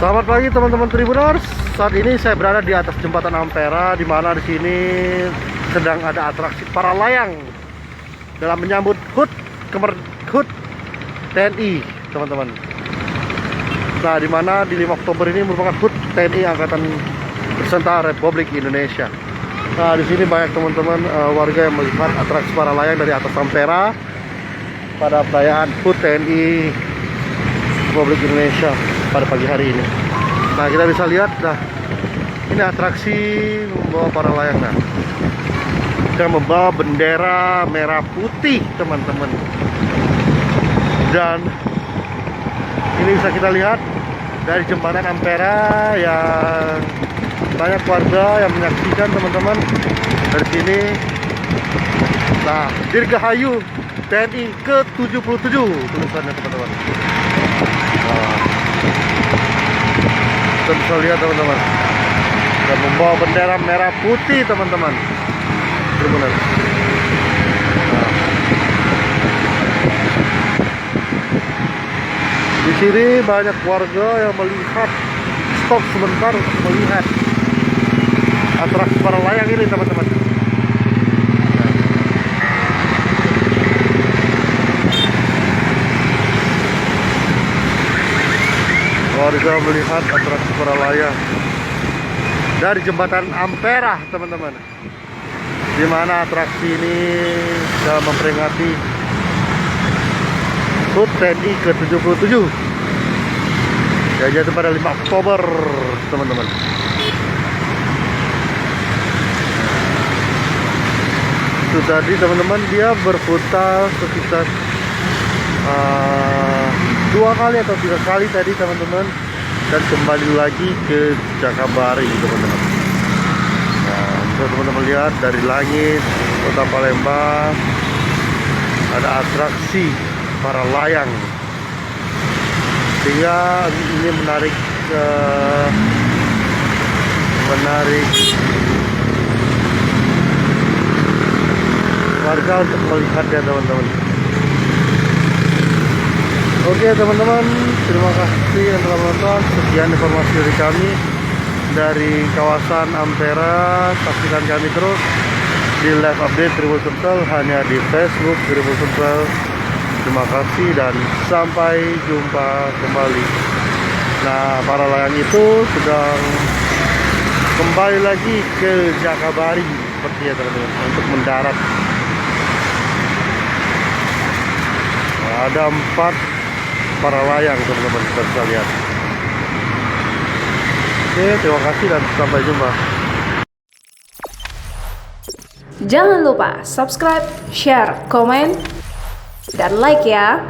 Selamat pagi teman-teman Tribuners. Saat ini saya berada di atas jembatan Ampera, di mana di sini sedang ada atraksi para layang dalam menyambut HUT TNI, teman-teman. Nah, di mana di 5 Oktober ini merupakan HUT TNI Angkatan Bersenjata Republik Indonesia. Nah, di sini banyak teman-teman warga yang melihat atraksi para layang dari atas Ampera pada perayaan HUT TNI Republik Indonesia pada pagi hari ini. Nah, kita bisa lihat, nah ini atraksi membawa para layang. Nah, kita membawa bendera merah putih, teman-teman. Dan ini bisa kita lihat dari jembatan Ampera yang banyak warga yang menyaksikan, teman-teman, dari sini. Nah, Dirgahayu TNI ke-77 tulisannya, teman-teman. Nah, kita bisa lihat, teman-teman, dan membawa bendera merah putih, teman-teman. Benar. Nah, di sini banyak warga yang melihat, stop sebentar untuk melihat atraksi para layang ini, teman-teman. Warga melihat atraksi para layang dari jembatan Ampera, teman-teman, di mana atraksi ini dalam memperingati HUT TNI ke-77 yang jatuh pada 5 Oktober, teman-teman. Itu tadi, teman-teman, dia berputar sekitar 2 kali atau 3 kali tadi, teman-teman, dan kembali lagi ke Jakabaring, teman-teman. Nah, bisa teman-teman lihat dari langit Kota Palembang ada atraksi para layang, sehingga ini menarik warga untuk melihatnya, teman-teman. Oke, teman-teman, terima kasih yang telah menonton. Sekian informasi dari kami dari kawasan Ampera. Saksikan kami terus di live update Tribun Sumsel hanya di Facebook Tribun Sumsel. Terima kasih dan sampai jumpa kembali. Nah, para layang itu sedang kembali lagi ke Jakabaring sepertinya, teman-teman, untuk mendarat. Nah, ada 4 para layang, teman-teman, kita bisa lihat. Oke, terima kasih dan sampai jumpa. Jangan lupa subscribe, share, komen, dan like ya.